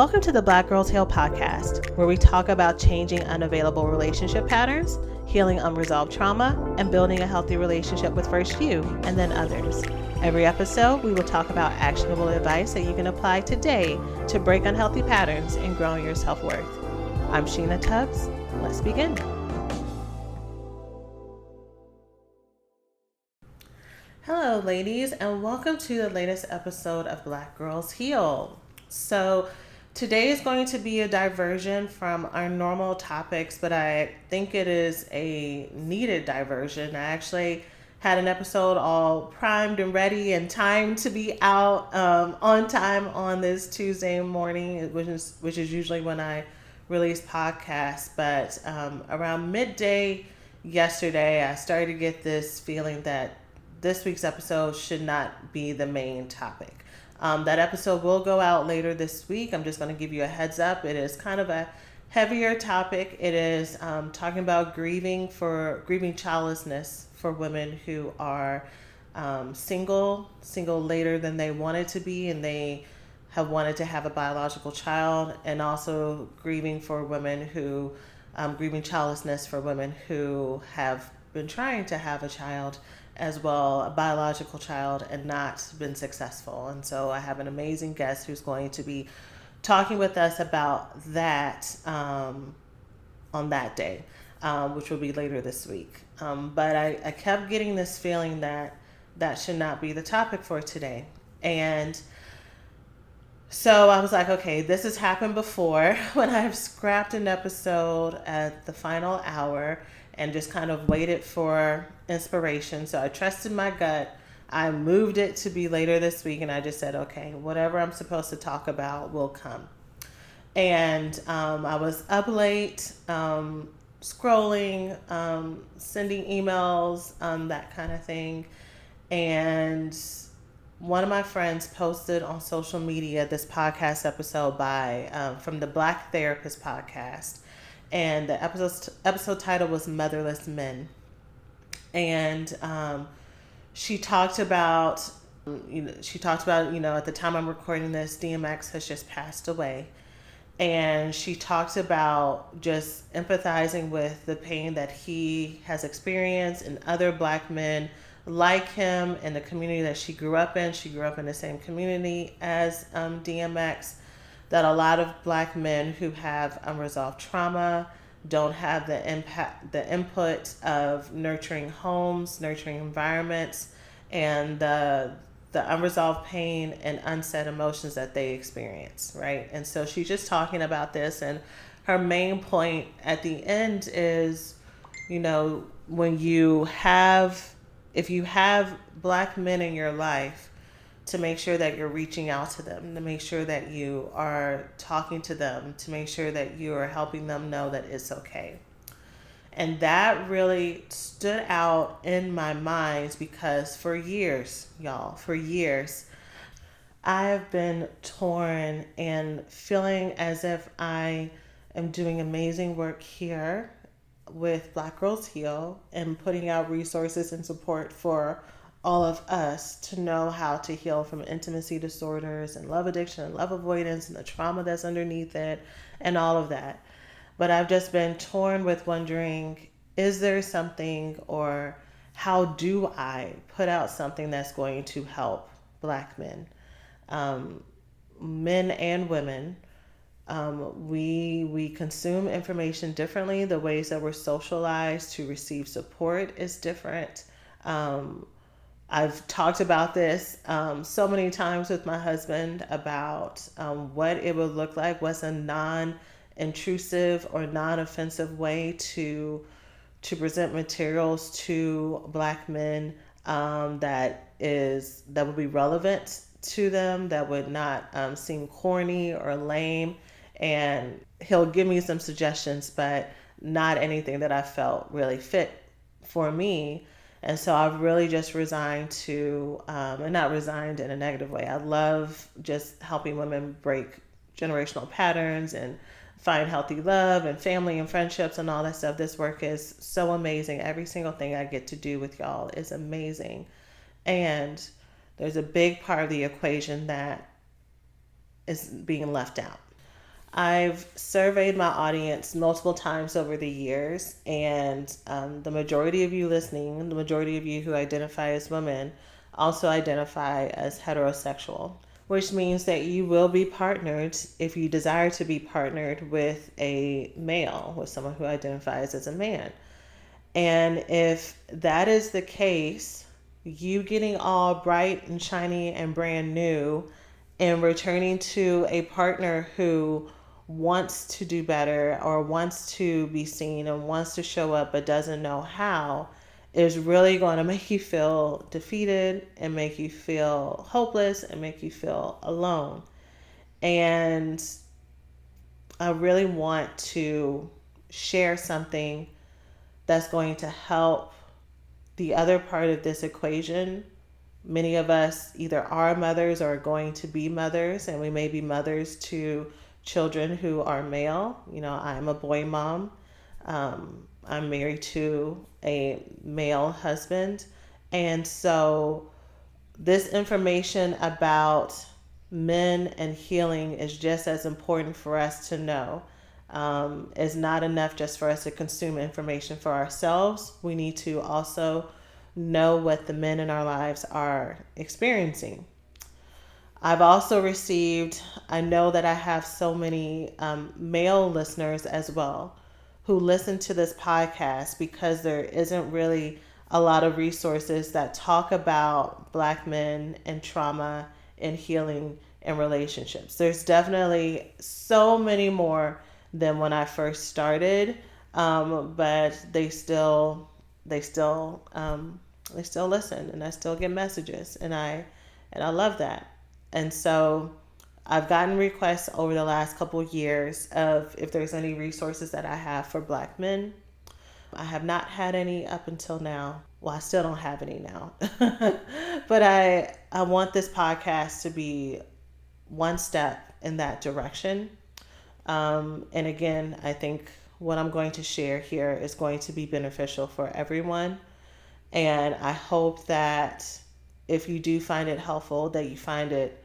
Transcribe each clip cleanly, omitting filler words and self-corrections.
Welcome to the Black Girls Heal podcast, where we talk about changing unavailable relationship patterns, healing unresolved trauma, and building a healthy relationship with first you and then others. Every episode, we will talk about actionable advice that you can apply today to break unhealthy patterns and grow your self-worth. I'm Sheena Tubbs. Let's begin. Hello, ladies, and welcome to the latest episode of Black Girls Heal. So today is going to be a diversion from our normal topics, but I think it is a needed diversion. I actually had an episode all primed and ready and timed to be out on time on this Tuesday morning, which is usually when I release podcasts. But around midday yesterday, I started to get this feeling that this week's episode should not be the main topic. That episode will go out later this week. I'm just going to give you a heads up. It is kind of a heavier topic. It is talking about grieving childlessness for women who are single later than they wanted to be, and they have wanted to have a biological child, and also grieving childlessness for women who have been trying to have a child as well, a biological child, and not been successful. And so I have an amazing guest who's going to be talking with us about that on that day, which will be later this week. But I kept getting this feeling that should not be the topic for today. And so I was like, okay, this has happened before when I've scrapped an episode at the final hour and just kind of waited for inspiration. So I trusted my gut. I moved it to be later this week, and I just said, okay, whatever I'm supposed to talk about will come. And I was up late, scrolling, sending emails, that kind of thing. And one of my friends posted on social media this podcast episode from the Black Therapist podcast. And the episode title was Motherless Men. And she talked about, at the time I'm recording this, DMX has just passed away. And she talked about just empathizing with the pain that he has experienced and other Black men like him in the community that she grew up in. She grew up in the same community as DMX. That a lot of Black men who have unresolved trauma don't have the input of nurturing homes, nurturing environments, and the unresolved pain and unsaid emotions that they experience, right? And so she's just talking about this, and her main point at the end is, if you have Black men in your life, to make sure that you're reaching out to them, to make sure that you are talking to them, to make sure that you are helping them know that it's okay. And that really stood out in my mind because for years, I have been torn and feeling as if I am doing amazing work here with Black Girls Heal and putting out resources and support for all of us to know how to heal from intimacy disorders and love addiction and love avoidance and the trauma that's underneath it and all of that. But I've just been torn with wondering, is there something, or how do I put out something that's going to help Black men, men and women? We consume information differently. The ways that we're socialized to receive support is different. I've talked about this so many times with my husband about what it would look like, what's a non-intrusive or non-offensive way to present materials to Black men that would be relevant to them, that would not seem corny or lame. And he'll give me some suggestions, but not anything that I felt really fit for me. And so I've really just resigned to, and not resigned in a negative way. I love just helping women break generational patterns and find healthy love and family and friendships and all that stuff. This work is so amazing. Every single thing I get to do with y'all is amazing. And there's a big part of the equation that is being left out. I've surveyed my audience multiple times over the years, and the majority of you listening, the majority of you who identify as women, also identify as heterosexual, which means that you will be partnered if you desire to be partnered with a male, with someone who identifies as a man. And if that is the case, you getting all bright and shiny and brand new and returning to a partner who wants to do better or wants to be seen and wants to show up but doesn't know how is really going to make you feel defeated and make you feel hopeless and make you feel alone. And I really want to share something that's going to help the other part of this equation. Many of us either are mothers or are going to be mothers, and we may be mothers to children who are male. You know, I'm a boy mom. I'm married to a male husband. And so this information about men and healing is just as important for us to know. It's not enough just for us to consume information for ourselves. We need to also know what the men in our lives are experiencing. I've also received, I know that I have so many male listeners as well who listen to this podcast because there isn't really a lot of resources that talk about Black men and trauma and healing and relationships. There's definitely so many more than when I first started, but they still listen, and I still get messages, and I love that. And so I've gotten requests over the last couple of years of if there's any resources that I have for Black men. I have not had any up until now. Well, I still don't have any now. But I want this podcast to be one step in that direction. And again, I think what I'm going to share here is going to be beneficial for everyone. And I hope that if you do find it helpful, that you find it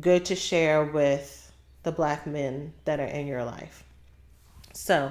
good to share with the Black men that are in your life. So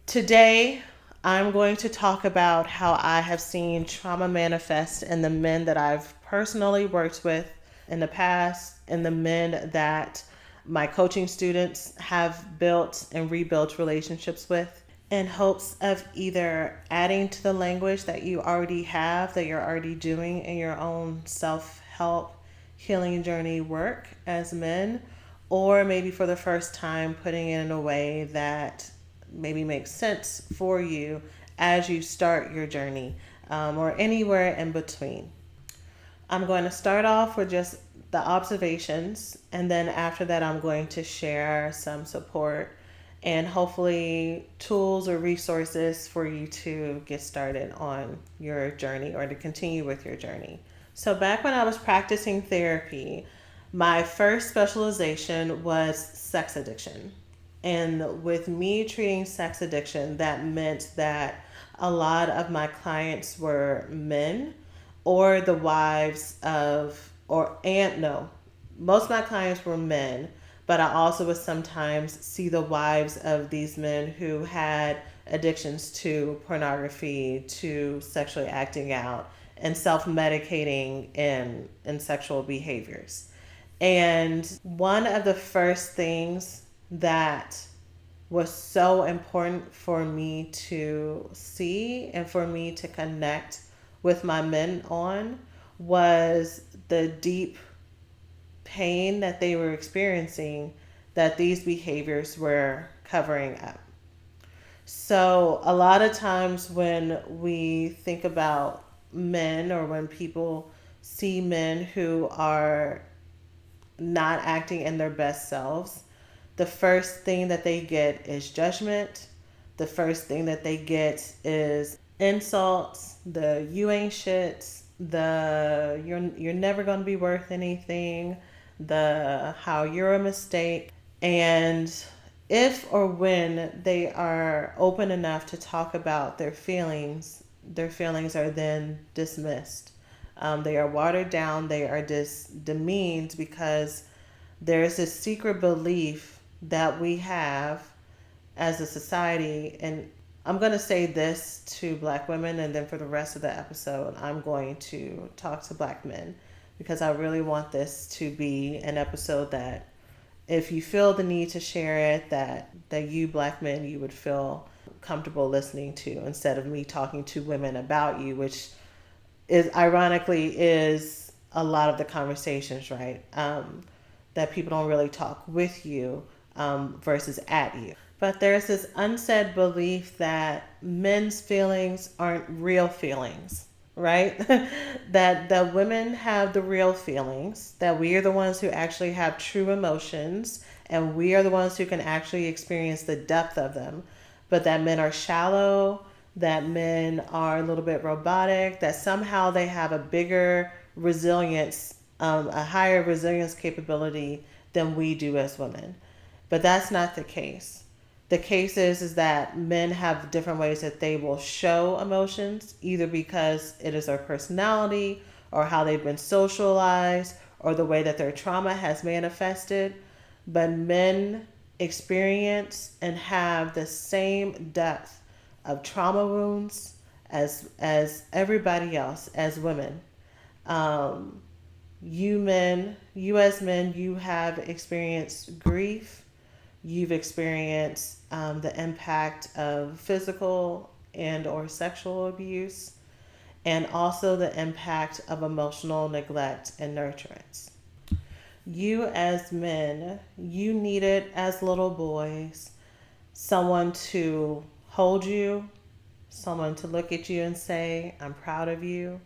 today I'm going to talk about how I have seen trauma manifest in the men that I've personally worked with in the past and the men that my coaching students have built and rebuilt relationships with, in hopes of either adding to the language that you already have, that you're already doing in your own self-help healing journey work as men, or maybe for the first time putting it in a way that maybe makes sense for you as you start your journey, or anywhere in between. I'm going to start off with just the observations, and then after that I'm going to share some support and hopefully tools or resources for you to get started on your journey or to continue with your journey. So back when I was practicing therapy, my first specialization was sex addiction. And with me treating sex addiction, that meant that a lot of my clients were men or the wives of, most of my clients were men, but I also would sometimes see the wives of these men who had addictions to pornography, to sexually acting out, and self-medicating in sexual behaviors. And one of the first things that was so important for me to see and for me to connect with my men on was the deep pain that they were experiencing that these behaviors were covering up. So a lot of times when we think about men, or when people see men who are not acting in their best selves, the first thing that they get is judgment. The first thing that they get is insults, the you ain't shit, the you're never going to be worth anything, the how you're a mistake. And if or when they are open enough to talk about their feelings are then dismissed. They are watered down, they are demeaned, because there's this secret belief that we have as a society. And I'm going to say this to Black women, and then for the rest of the episode, I'm going to talk to Black men, because I really want this to be an episode that, if you feel the need to share it, that you Black men, you would feel comfortable listening to, instead of me talking to women about you, which is ironically is a lot of the conversations, right? That people don't really talk with you versus at you. But there's this unsaid belief that men's feelings aren't real feelings, right? that women have the real feelings, that we are the ones who actually have true emotions, and we are the ones who can actually experience the depth of them. But that men are shallow, that men are a little bit robotic, that somehow they have a bigger resilience, a higher resilience capability than we do as women. But that's not the case. The case is that men have different ways that they will show emotions, either because it is their personality or how they've been socialized or the way that their trauma has manifested. But men experience and have the same depth of trauma wounds as everybody else, as women. You as men, you have experienced grief. You've experienced the impact of physical and or sexual abuse, and also the impact of emotional neglect and nurturance. You as men, you needed as little boys someone to hold you, someone to look at you and say, I'm proud of you,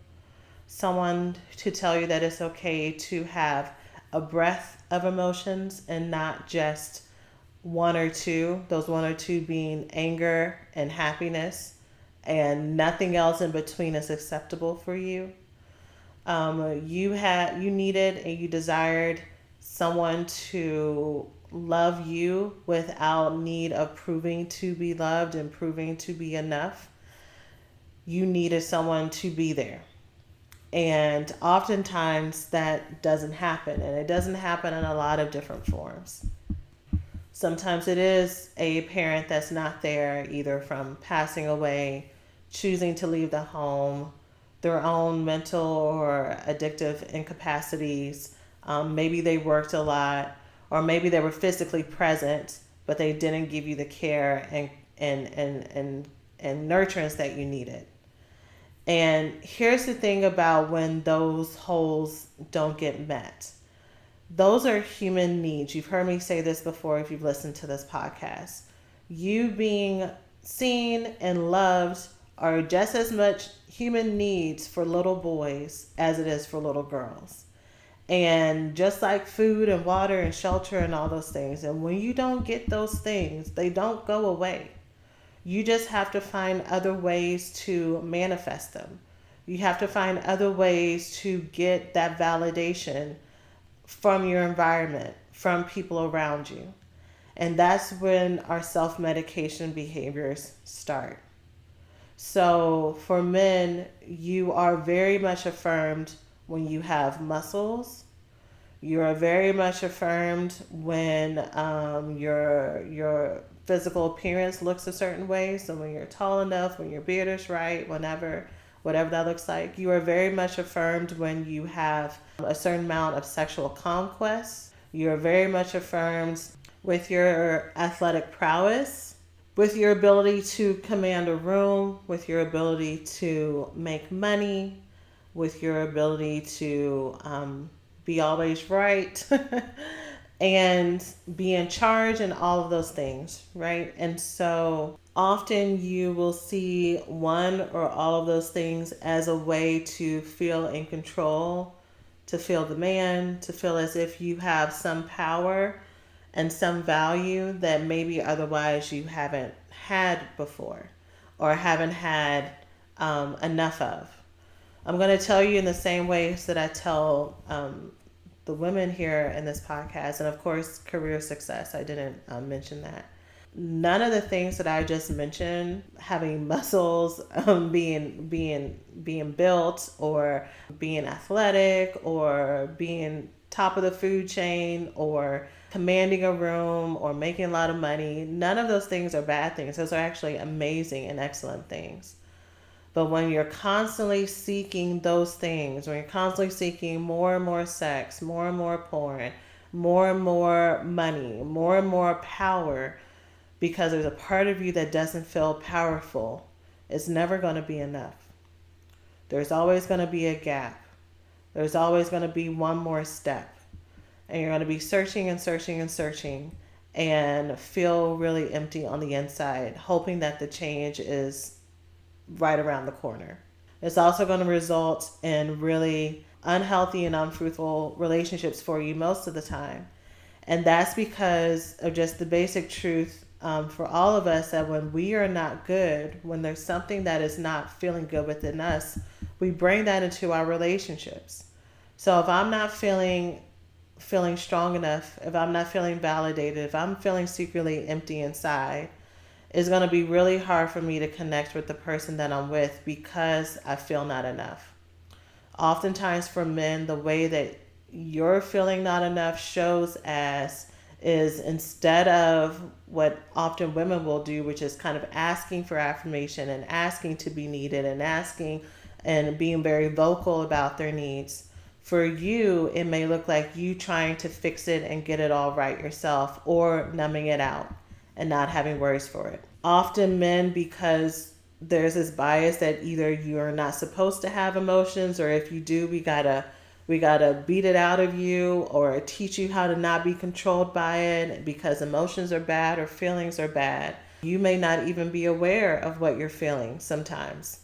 someone to tell you that it's okay to have a breadth of emotions and not just one or two, those one or two being anger and happiness, and nothing else in between is acceptable for you. You needed and you desired someone to love you without need of proving to be loved and proving to be enough. You needed someone to be there. And oftentimes that doesn't happen, and it doesn't happen in a lot of different forms. Sometimes it is a parent that's not there, either from passing away, choosing to leave the home, their own mental or addictive incapacities. Maybe they worked a lot, or maybe they were physically present, but they didn't give you the care and nurturance that you needed. And here's the thing about when those holes don't get met. Those are human needs. You've heard me say this before if you've listened to this podcast. You being seen and loved are just as much human needs for little boys as it is for little girls. And just like food and water and shelter and all those things. And when you don't get those things, they don't go away. You just have to find other ways to manifest them. You have to find other ways to get that validation from your environment, from people around you. And that's when our self-medication behaviors start. So for men, you are very much affirmed when you have muscles. You are very much affirmed when your physical appearance looks a certain way. So when you're tall enough, when your beard is right, whatever that looks like. You are very much affirmed when you have a certain amount of sexual conquest. You are very much affirmed with your athletic prowess, with your ability to command a room, with your ability to make money, with your ability to be always right and be in charge and all of those things, right? And so often you will see one or all of those things as a way to feel in control, to feel the man, to feel as if you have some power and some value that maybe otherwise you haven't had before or haven't had enough of. I'm going to tell you in the same ways that I tell the women here in this podcast, and of course, career success. I didn't mention that. None of the things that I just mentioned, having muscles, being built, or being athletic, or being top of the food chain, or commanding a room or making a lot of money. None of those things are bad things. Those are actually amazing and excellent things. But when you're constantly seeking those things, when you're constantly seeking more and more sex, more and more porn, more and more money, more and more power, because there's a part of you that doesn't feel powerful, it's never going to be enough. There's always going to be a gap. There's always going to be one more step. And you're going to be searching and searching and searching and feel really empty on the inside, hoping that the change is right around the corner. It's also going to result in really unhealthy and unfruitful relationships for you most of the time. And that's because of just the basic truth for all of us that when we are not good, when there's something that is not feeling good within us, we bring that into our relationships. So if I'm not feeling strong enough, if I'm not feeling validated, if I'm feeling secretly empty inside, it's going to be really hard for me to connect with the person that I'm with because I feel not enough. Oftentimes for men, the way that you're feeling not enough shows as is instead of what often women will do, which is kind of asking for affirmation and asking to be needed and asking and being very vocal about their needs. For you, it may look like you trying to fix it and get it all right yourself or numbing it out and not having words for it. Often men, because there's this bias that either you're not supposed to have emotions, or if you do, we gotta beat it out of you or teach you how to not be controlled by it because emotions are bad or feelings are bad. You may not even be aware of what you're feeling sometimes.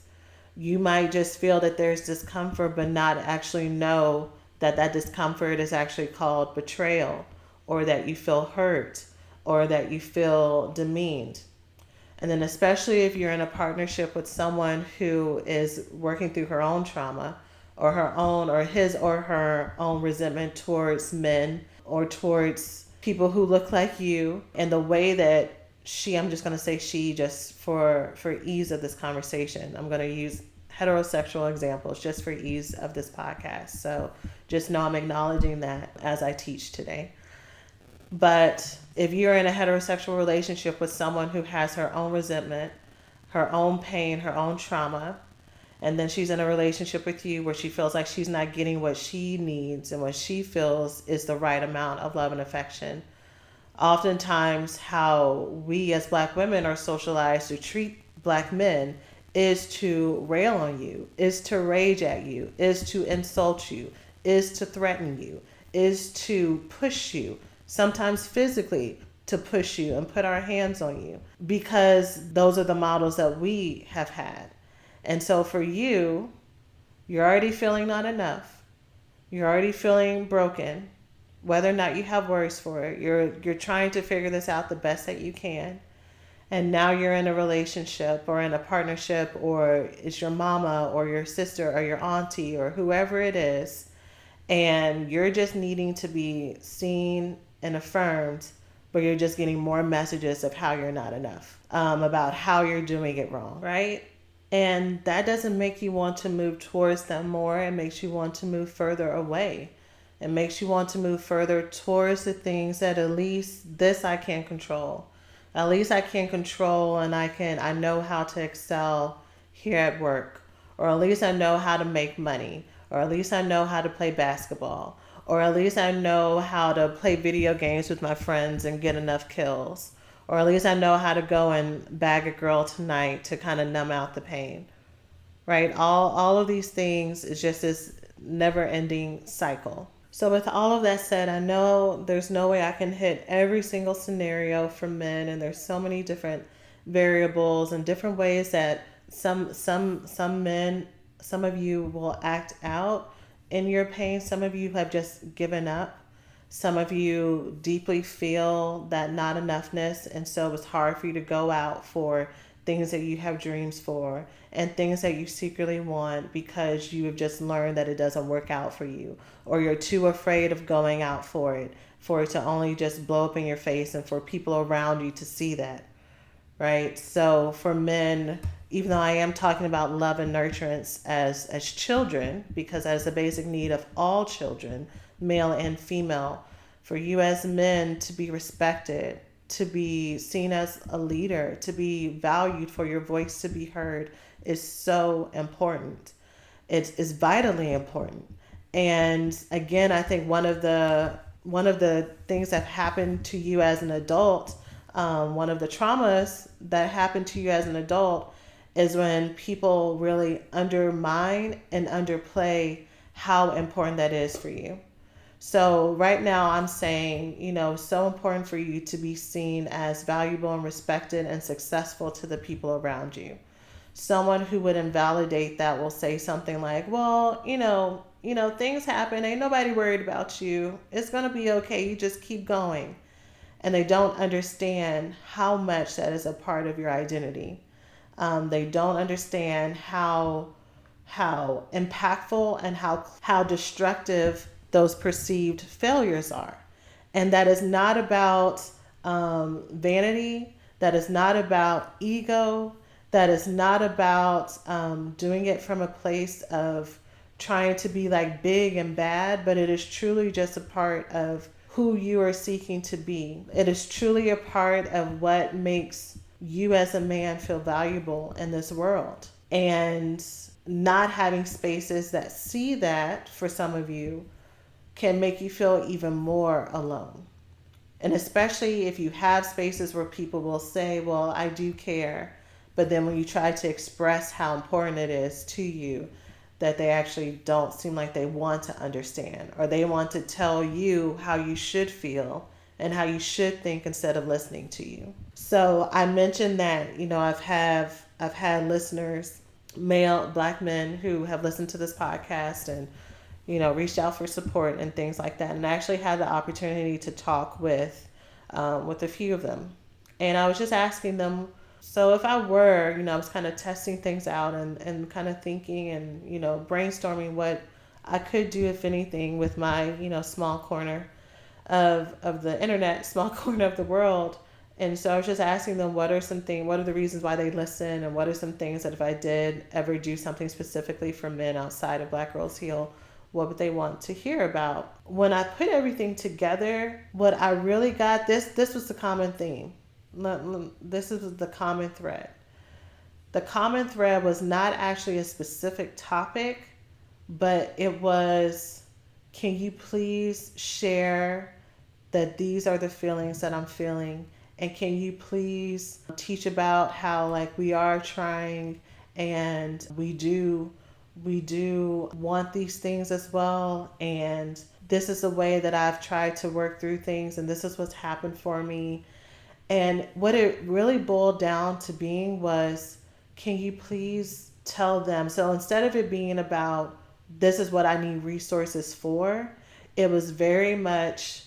You might just feel that there's discomfort, but not actually know that that discomfort is actually called betrayal, or that you feel hurt, or that you feel demeaned. And then especially if you're in a partnership with someone who is working through her own trauma or her own or his or her own resentment towards men or towards people who look like you, and the way that I'm just going to say she just for ease of this conversation. I'm going to use heterosexual examples just for ease of this podcast. So just know I'm acknowledging that as I teach today. But if you're in a heterosexual relationship with someone who has her own resentment, her own pain, her own trauma, and then she's in a relationship with you where she feels like she's not getting what she needs and what she feels is the right amount of love and affection, oftentimes how we as Black women are socialized to treat Black men is to rail on you, is to rage at you, is to insult you, is to threaten you, is to push you, sometimes physically to push you and put our hands on you, because those are the models that we have had. And so for you, you're already feeling not enough. You're already feeling broken. Whether or not you have words for it, you're trying to figure this out the best that you can. And now you're in a relationship or in a partnership, or it's your mama or your sister or your auntie or whoever it is, and you're just needing to be seen and affirmed, but you're just getting more messages of how you're not enough, about how you're doing it wrong, right? And that doesn't make you want to move towards them more. It makes you want to move further away. It makes you want to move further towards the things that at least this I can control. At least I can control, and I know how to excel here at work, or at least I know how to make money, or at least I know how to play basketball, or at least I know how to play video games with my friends and get enough kills, or at least I know how to go and bag a girl tonight to kind of numb out the pain, right? All of these things is just this never-ending cycle. So with all of that said, I know there's no way I can hit every single scenario for men, and there's so many different variables and different ways that some men, some of you will act out in your pain. Some of you have just given up. Some of you deeply feel that not enoughness, and so it's hard for you to go out for things that you have dreams for and things that you secretly want because you have just learned that it doesn't work out for you, or you're too afraid of going out for it to only just blow up in your face and for people around you to see that, right? So for men, even though I am talking about love and nurturance as children, because that is a basic need of all children, male and female, for you as men to be respected, to be seen as a leader, to be valued, for your voice to be heard is so important. It's vitally important. And again, I think one of the things that happened to you as an adult, one of the traumas that happened to you as an adult, is when people really undermine and underplay how important that is for you. So right now I'm saying, so important for you to be seen as valuable and respected and successful to the people around you. Someone who would invalidate that will say something like, well, things happen. Ain't nobody worried about you. It's going to be okay. You just keep going. And they don't understand how much that is a part of your identity. They don't understand how impactful and how destructive those perceived failures are. And that is not about vanity. That is not about ego. That is not about doing it from a place of trying to be like big and bad, but it is truly just a part of who you are seeking to be. It is truly a part of what makes you as a man feel valuable in this world. And not having spaces that see that for some of you can make you feel even more alone. And especially if you have spaces where people will say, well, I do care. But then when you try to express how important it is to you, that they actually don't seem like they want to understand, or they want to tell you how you should feel and how you should think instead of listening to you. So I mentioned that, I've had listeners, male Black men, who have listened to this podcast and reached out for support and things like that. And I actually had the opportunity to talk with a few of them. And I was just asking them, so if I were, I was kind of testing things out and kind of thinking and, brainstorming what I could do, if anything, with my, small corner of the internet, small corner of the world. And so I was just asking them, what are the reasons why they listen, and what are some things that if I did ever do something specifically for men outside of Black Girls Heal, what would they want to hear about? When I put everything together, what I really got, this was the common theme. This is the common thread. The common thread was not actually a specific topic, but it was, can you please share that these are the feelings that I'm feeling? And can you please teach about how we are trying and we do want these things as well. And this is the way that I've tried to work through things, and this is what's happened for me. And what it really boiled down to being was, can you please tell them? So instead of it being about, this is what I need resources for, it was very much,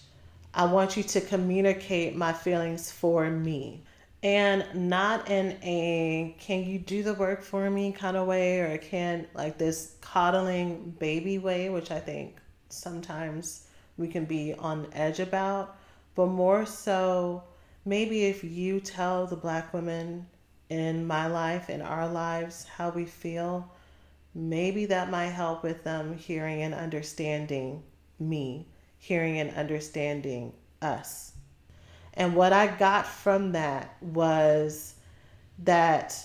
I want you to communicate my feelings for me. And not in a, can you do the work for me kind of way, or this coddling baby way, which I think sometimes we can be on edge about, but more so, maybe if you tell the Black women in my life, in our lives, how we feel, maybe that might help with them hearing and understanding me, hearing and understanding us. And what I got from that was that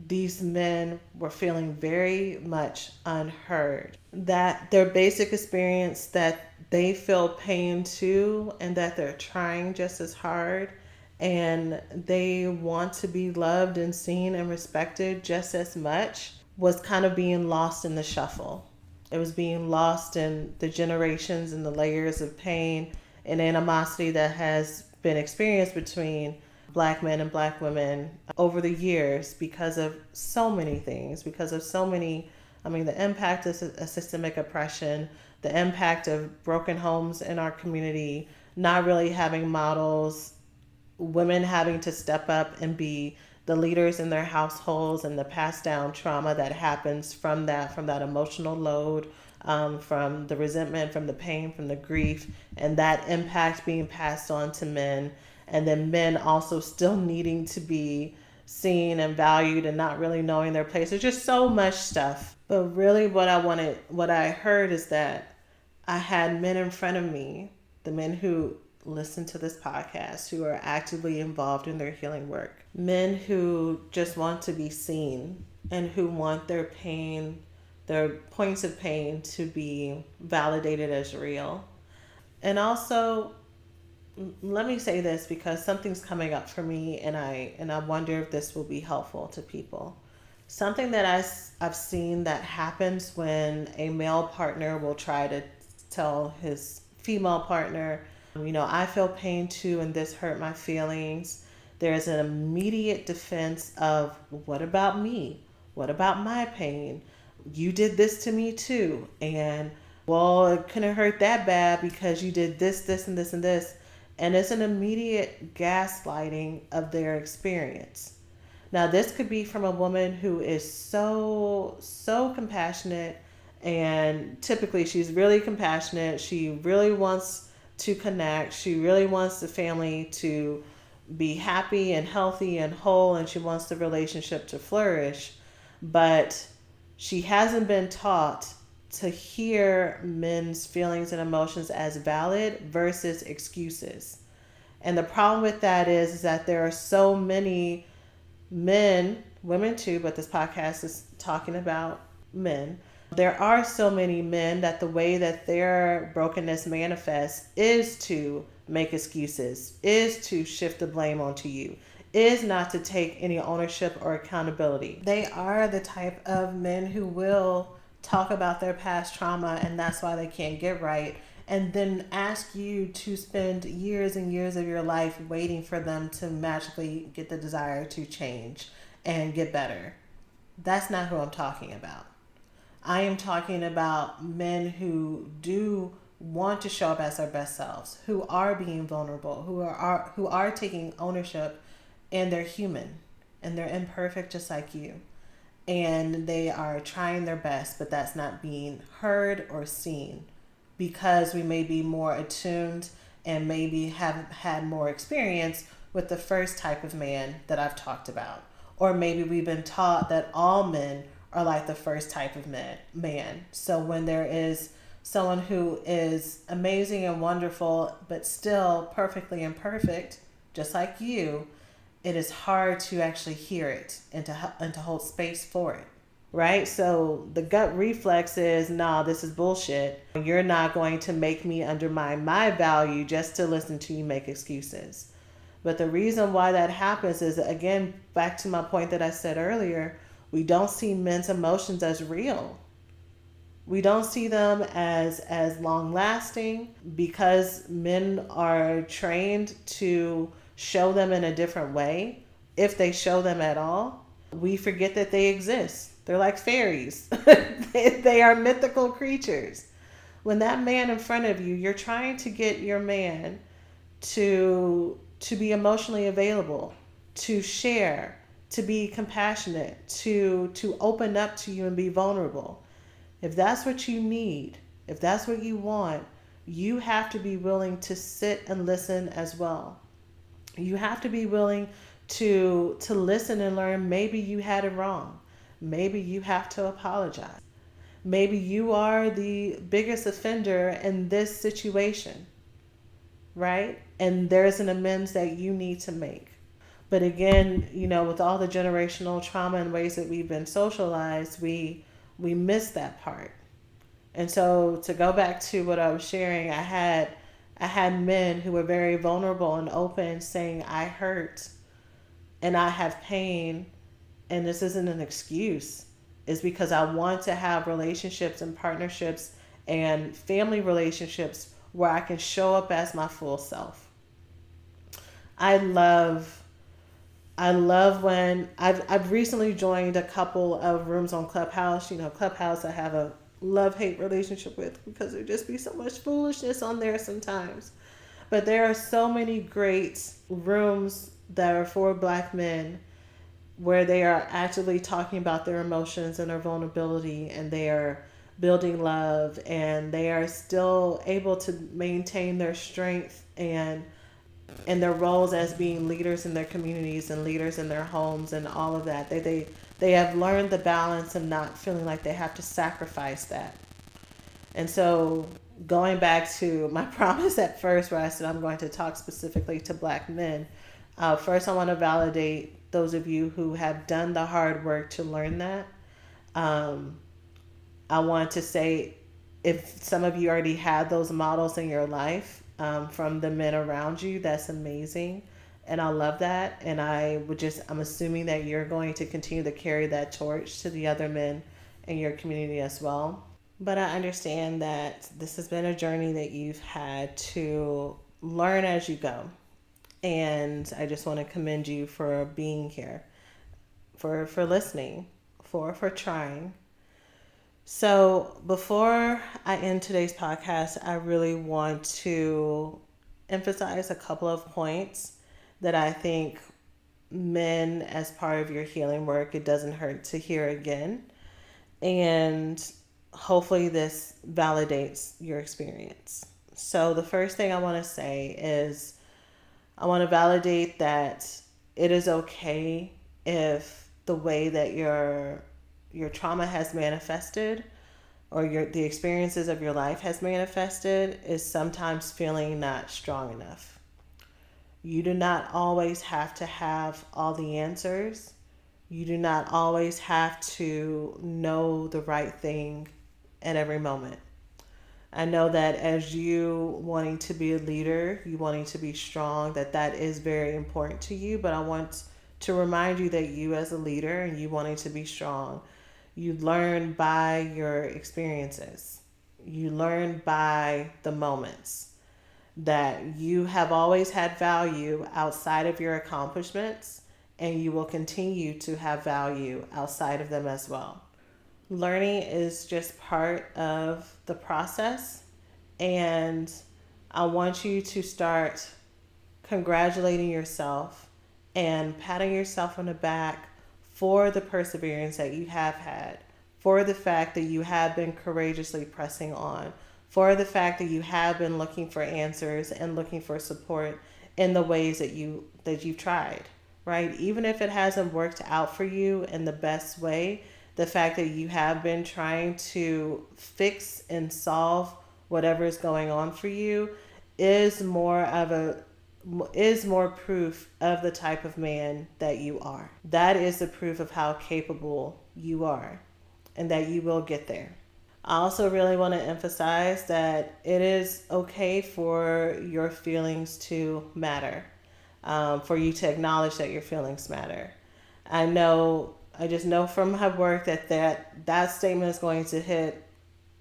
these men were feeling very much unheard, that their basic experience, that they feel pain too, and that they're trying just as hard, and they want to be loved and seen and respected just as much, was kind of being lost in the shuffle. It was being lost in the generations and the layers of pain and animosity that has been experienced between Black men and Black women over the years, because of so many things, the impact of systemic oppression, the impact of broken homes in our community, not really having models, women having to step up and be the leaders in their households, and the passed down trauma that happens from that emotional load, from the resentment, from the pain, from the grief, and that impact being passed on to men. And then men also still needing to be seen and valued and not really knowing their place. There's just so much stuff. But really what I heard is that I had men in front of me the men who listen to this podcast, who are actively involved in their healing work, men who just want to be seen and who want their pain, their points of pain to be validated as real. And also, let me say this because something's coming up for me, and I wonder if this will be helpful to people. Something that I've seen that happens when a male partner will try to tell his female partner, I feel pain too, and this hurt my feelings. There's an immediate defense of, what about me? What about my pain? You did this to me too. And, well, it couldn't hurt that bad because you did this, this, and this, and this. And it's an immediate gaslighting of their experience. Now, this could be from a woman who is so compassionate, and typically she's really compassionate. She really wants to connect. She really wants the family to be happy and healthy and whole, and she wants the relationship to flourish. But she hasn't been taught to hear men's feelings and emotions as valid versus excuses. And the problem with that is that there are so many men, women too, but this podcast is talking about men. There are so many men that the way that their brokenness manifests is to make excuses, is to shift the blame onto you, is not to take any ownership or accountability. They are the type of men who will talk about their past trauma, and that's why they can't get right, and then ask you to spend years and years of your life waiting for them to magically get the desire to change and get better. That's not who I'm talking about. I am talking about men who do want to show up as their best selves, who are being vulnerable, who are taking ownership, and they're human and they're imperfect just like you. And they are trying their best, but that's not being heard or seen because we may be more attuned and maybe have had more experience with the first type of man that I've talked about. Or maybe we've been taught that all men are like the first type of man. So when there is someone who is amazing and wonderful, but still perfectly imperfect, just like you, it is hard to actually hear it and to hold space for it, right? So the gut reflex is, nah, this is bullshit. You're not going to make me undermine my value just to listen to you make excuses. But the reason why that happens is, again, back to my point that I said earlier, we don't see men's emotions as real. We don't see them as long lasting because men are trained to show them in a different way. If they show them at all, we forget that they exist. They're like fairies. They are mythical creatures. When that man in front of you, you're trying to get your man to be emotionally available, to share, to be compassionate, to open up to you and be vulnerable. If that's what you need, if that's what you want, you have to be willing to sit and listen as well. You have to be willing to listen and learn. Maybe you had it wrong. Maybe you have to apologize. Maybe you are the biggest offender in this situation, right? And there's an amends that you need to make. But again, with all the generational trauma and ways that we've been socialized, we miss that part. And so to go back to what I was sharing, I had men who were very vulnerable and open saying, I hurt and I have pain, and this isn't an excuse. It's because I want to have relationships and partnerships and family relationships where I can show up as my full self. I love when I've recently joined a couple of rooms on Clubhouse. Clubhouse I have a love-hate relationship with because there just be so much foolishness on there sometimes. But there are so many great rooms that are for Black men where they are actively talking about their emotions and their vulnerability, and they are building love, and they are still able to maintain their strength and their roles as being leaders in their communities and leaders in their homes and all of that. They have learned the balance and not feeling like they have to sacrifice that. And so going back to my promise at first, where I said I'm going to talk specifically to Black men, first I want to validate those of you who have done the hard work to learn that. Um, I want to say, if some of you already had those models in your life, from the men around you, that's amazing. And I love that. And I'm assuming that you're going to continue to carry that torch to the other men in your community as well. But I understand that this has been a journey that you've had to learn as you go. And I just want to commend you for being here, for listening, for trying. So before I end today's podcast, I really want to emphasize a couple of points that I think men, as part of your healing work, it doesn't hurt to hear again. And hopefully this validates your experience. So the first thing I want to say is I want to validate that it is okay if the way that your trauma has manifested, or the experiences of your life has manifested, is sometimes feeling not strong enough. You do not always have to have all the answers. You do not always have to know the right thing at every moment. I know that as you wanting to be a leader, you wanting to be strong, that is very important to you. But I want to remind you that you, as a leader, and you wanting to be strong, you learn by your experiences. You learn by the moments, that you have always had value outside of your accomplishments, and you will continue to have value outside of them as well. Learning is just part of the process, and I want you to start congratulating yourself and patting yourself on the back for the perseverance that you have had, for the fact that you have been courageously pressing on, for the fact that you have been looking for answers and looking for support in the ways that you've tried, right? Even if it hasn't worked out for you in the best way, the fact that you have been trying to fix and solve whatever is going on for you is more proof of the type of man that you are. That is the proof of how capable you are, and that you will get there. I also really want to emphasize that it is okay for your feelings to matter, for you to acknowledge that your feelings matter. I just know from my work that statement is going to hit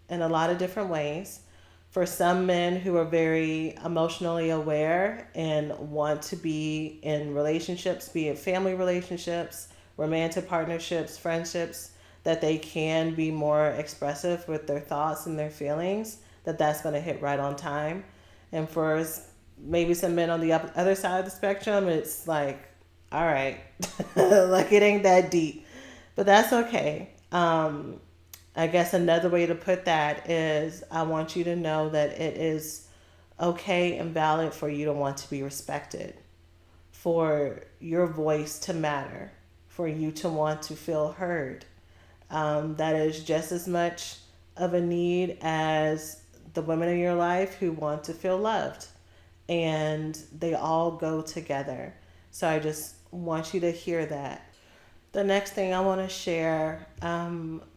in a lot of different ways. For some men who are very emotionally aware and want to be in relationships, be it family relationships, romantic partnerships, friendships, that they can be more expressive with their thoughts and their feelings, that's going to hit right on time. And for maybe some men on the other side of the spectrum, it's like, all right, like it ain't that deep, but that's okay. I guess another way to put that is I want you to know that it is okay and valid for you to want to be respected, for your voice to matter, for you to want to feel heard. That is just as much of a need as the women in your life who want to feel loved. And they all go together. So I just want you to hear that. The next thing I want to share,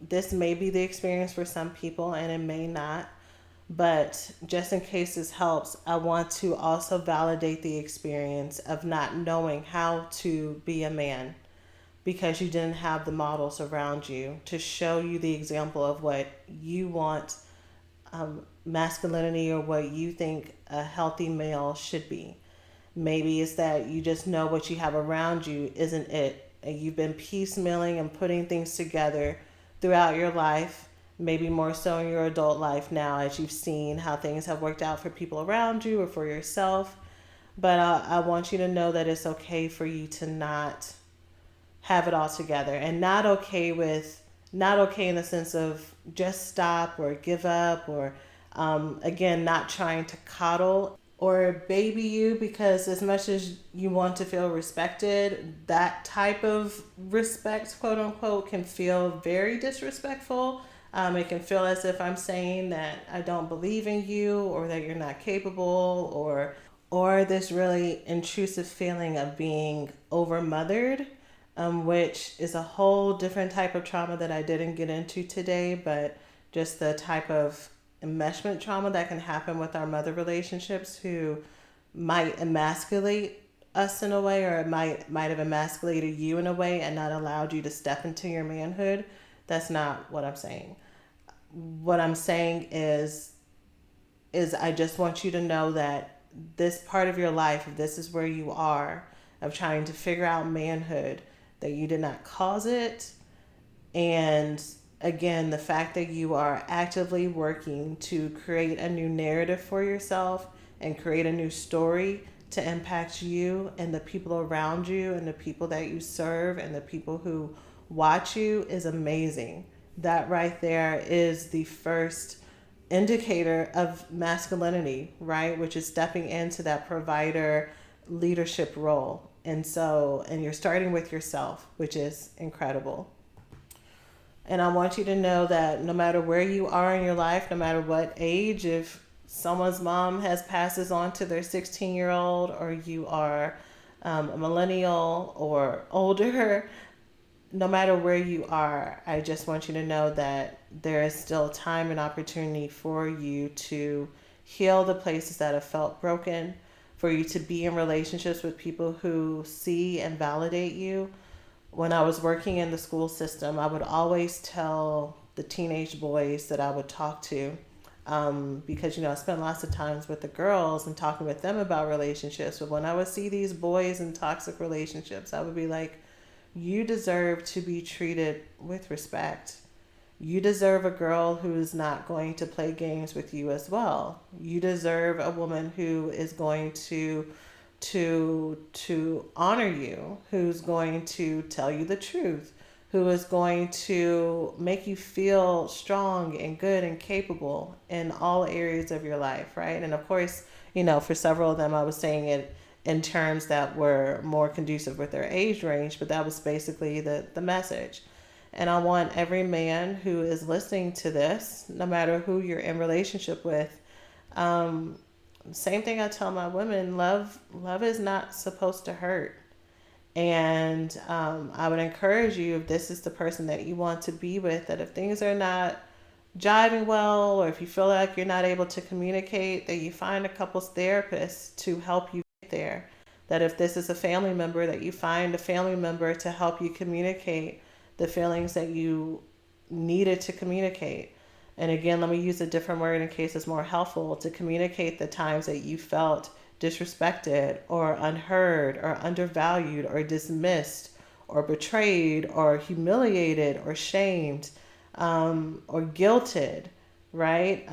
this may be the experience for some people and it may not, but just in case this helps, I want to also validate the experience of not knowing how to be a man, because you didn't have the models around you to show you the example of what you want, masculinity, or what you think a healthy male should be. Maybe it's that you just know what you have around you isn't it, and you've been piecemealing and putting things together throughout your life, maybe more so in your adult life now, as you've seen how things have worked out for people around you or for yourself. But I want you to know that it's okay for you to not have it all together, and not okay in the sense of just stop or give up, or again, not trying to coddle or baby you, because as much as you want to feel respected, that type of respect, quote unquote, can feel very disrespectful. It can feel as if I'm saying that I don't believe in you or that you're not capable, or this really intrusive feeling of being overmothered, which is a whole different type of trauma that I didn't get into today, but just the type of enmeshment trauma that can happen with our mother relationships, who might emasculate us in a way, or it might have emasculated you in a way and not allowed you to step into your manhood. That's not what I'm saying. What I'm saying is I just want you to know that this part of your life, if this is where you are, of trying to figure out manhood, that you did not cause it. And again, the fact that you are actively working to create a new narrative for yourself and create a new story to impact you and the people around you and the people that you serve and the people who watch you is amazing. That right there is the first indicator of masculinity, right? Which is stepping into that provider leadership role. And you're starting with yourself, which is incredible. And I want you to know that no matter where you are in your life, no matter what age, if someone's mom has passes on to their 16-year-old, or you are a millennial or older, no matter where you are, I just want you to know that there is still time and opportunity for you to heal the places that have felt broken, for you to be in relationships with people who see and validate you. When I was working in the school system, I would always tell the teenage boys that I would talk to, because, I spent lots of times with the girls and talking with them about relationships. But when I would see these boys in toxic relationships, I would be like, you deserve to be treated with respect. You deserve a girl who is not going to play games with you as well. You deserve a woman who is going to honor you, who's going to tell you the truth, who is going to make you feel strong and good and capable in all areas of your life, right? And of course, for several of them, I was saying it in terms that were more conducive with their age range, but that was basically the message. And I want every man who is listening to this, no matter who you're in relationship with, same thing I tell my women: love is not supposed to hurt. And I would encourage you, if this is the person that you want to be with, that if things are not jiving well, or if you feel like you're not able to communicate, that you find a couples therapist to help you get there. That if this is a family member, that you find a family member to help you communicate the feelings that you needed to communicate. And again, let me use a different word in case it's more helpful: to communicate the times that you felt disrespected or unheard or undervalued or dismissed or betrayed or humiliated or shamed, or guilted, right?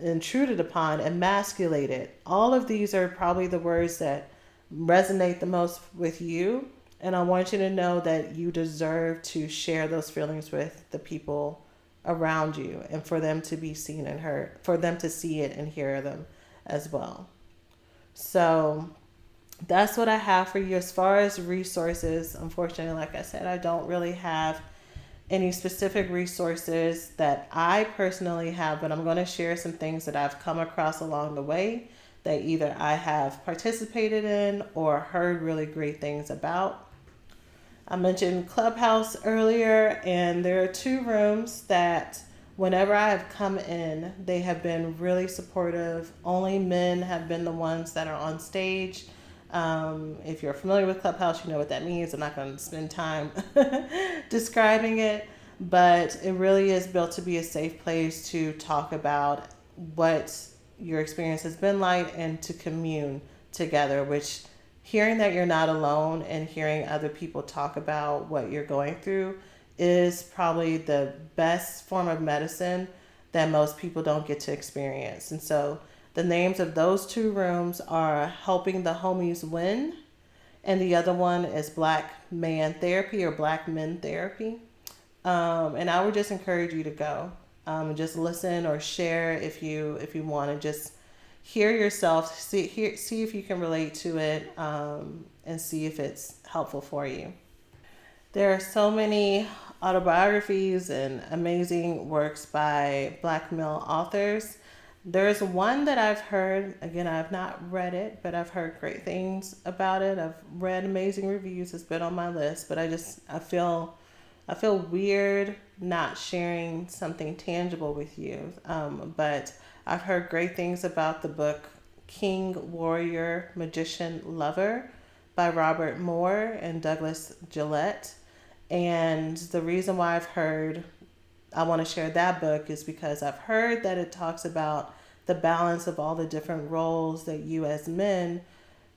Intruded upon, emasculated. All of these are probably the words that resonate the most with you. And I want you to know that you deserve to share those feelings with the people around you, and for them to be seen and heard, for them to see it and hear them as well. So that's what I have for you as far as resources. Unfortunately, like I said, I don't really have any specific resources that I personally have, but I'm going to share some things that I've come across along the way that either I have participated in or heard really great things about. I mentioned Clubhouse earlier, and there are 2 rooms that whenever I have come in, they have been really supportive. Only men have been the ones that are on stage. If you're familiar with Clubhouse, you know what that means. I'm not going to spend time describing it, but it really is built to be a safe place to talk about what your experience has been like and to commune together, which, hearing that you're not alone and hearing other people talk about what you're going through is probably the best form of medicine that most people don't get to experience. And so the names of those 2 rooms are Helping the Homies Win, and the other one is Black Man Therapy or Black Men Therapy. And I would just encourage you to go, just listen or share if you want to just hear yourself, see if you can relate to it, and see if it's helpful for you. There are so many autobiographies and amazing works by Black male authors. There's one that I've heard, again, I've not read it, but I've heard great things about it. I've read amazing reviews. It's been on my list, but I feel weird not sharing something tangible with you. But I've heard great things about the book King, Warrior, Magician, Lover by Robert Moore and Douglas Gillette. And the reason why I want to share that book is because I've heard that it talks about the balance of all the different roles that you as men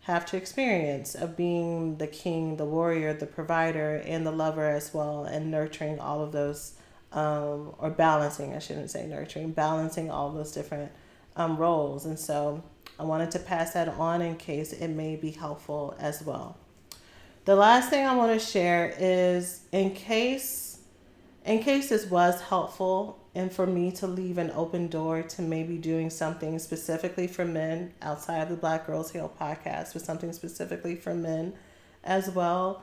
have to experience of being the king, the warrior, the provider, and the lover as well, and nurturing all of those, or balancing, I shouldn't say nurturing, balancing all those different roles. And so I wanted to pass that on in case it may be helpful as well. The last thing I want to share is in case this was helpful and for me to leave an open door to maybe doing something specifically for men outside of the Black Girls Heal podcast, with something specifically for men as well,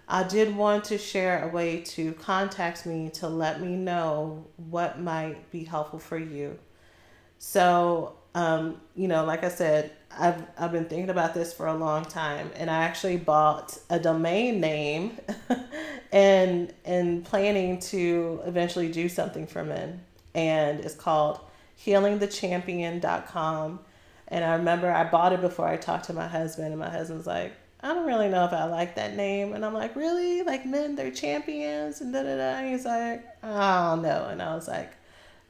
I did want to share a way to contact me to let me know what might be helpful for you. So, like I said, I've been thinking about this for a long time, and I actually bought a domain name and planning to eventually do something for men. And it's called healingthechampion.com. And I remember I bought it before I talked to my husband, and my husband's like, I don't really know if I like that name. And I'm like, really? Like men, they're champions? And da-da-da. And he's like, I don't know. And I was like,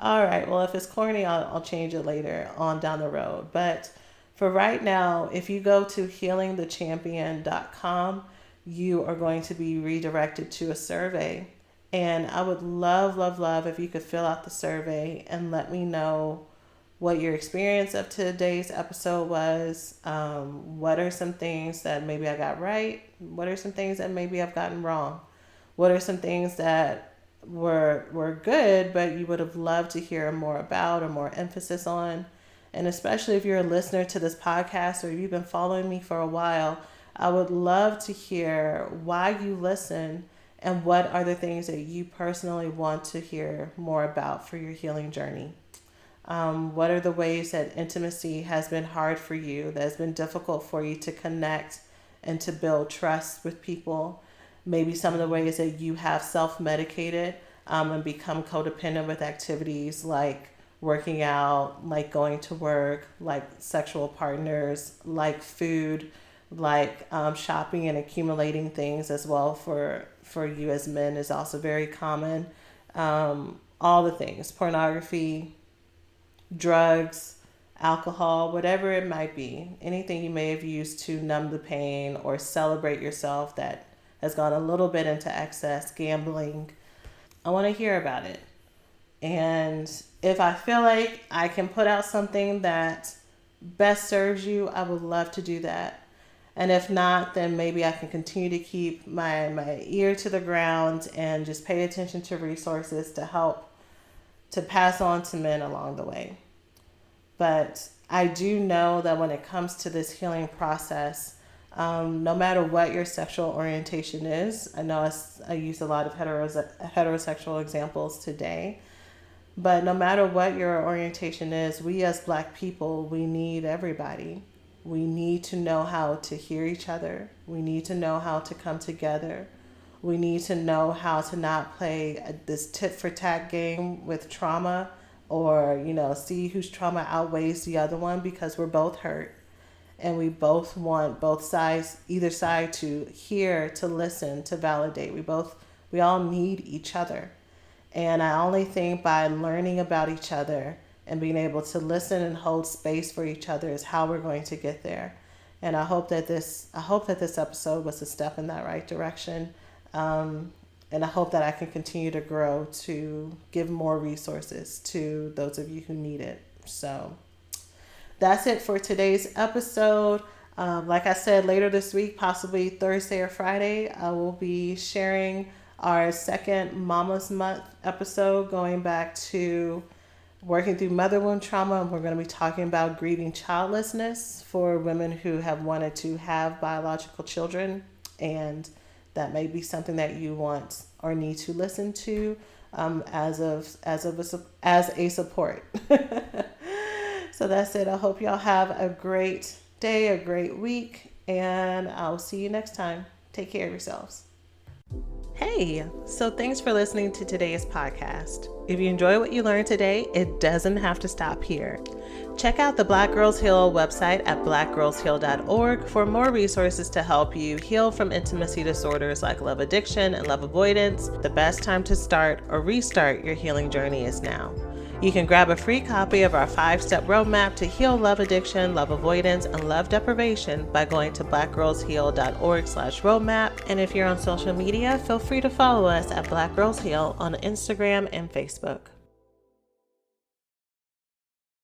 all right, well, if it's corny, I'll change it later on down the road. But for right now, if you go to healingthechampion.com, you are going to be redirected to a survey. And I would love, love, love if you could fill out the survey and let me know what your experience of today's episode was. What are some things that maybe I got right? What are some things that maybe I've gotten wrong? What are some things that were good, but you would have loved to hear more about or more emphasis on? And especially if you're a listener to this podcast or you've been following me for a while, I would love to hear why you listen and what are the things that you personally want to hear more about for your healing journey. What are the ways that intimacy has been hard for you, that has been difficult for you to connect and to build trust with people? Maybe some of the ways that you have self-medicated and become codependent with activities like working out, like going to work, like sexual partners, like food, like shopping and accumulating things as well for you as men is also very common. All the things, pornography, drugs, alcohol, whatever it might be, anything you may have used to numb the pain or celebrate yourself that has gone a little bit into excess, gambling. I want to hear about it. And if I feel like I can put out something that best serves you, I would love to do that. And if not, then maybe I can continue to keep my ear to the ground and just pay attention to resources to help to pass on to men along the way. But I do know that when it comes to this healing process, no matter what your sexual orientation is, I know I use a lot of heterosexual examples today, but no matter what your orientation is, we as Black people, we need everybody. We need to know how to hear each other. We need to know how to come together. We need to know how to not play this tit for tat game with trauma or, see whose trauma outweighs the other one, because we're both hurt. And we both want both sides, either side, to hear, to listen, to validate. We all need each other. And I only think by learning about each other and being able to listen and hold space for each other is how we're going to get there. And I hope that this episode was a step in that right direction. And I hope that I can continue to grow to give more resources to those of you who need it. So that's it for today's episode. Like I said, later this week, possibly Thursday or Friday, I will be sharing our second Mama's Month episode, going back to working through mother wound trauma. We're going to be talking about grieving childlessness for women who have wanted to have biological children and that may be something that you want or need to listen to as a support. So that's it. I hope y'all have a great day, a great week, and I'll see you next time. Take care of yourselves. Hey, so thanks for listening to today's podcast. If you enjoy what you learned today, it doesn't have to stop here. Check out the Black Girls Heal website at blackgirlsheal.org for more resources to help you heal from intimacy disorders like love addiction and love avoidance. The best time to start or restart your healing journey is now. You can grab a free copy of our 5-step roadmap to heal love addiction, love avoidance, and love deprivation by going to blackgirlsheal.org/roadmap. And if you're on social media, feel free to follow us at Black Girls Heal on Instagram and Facebook.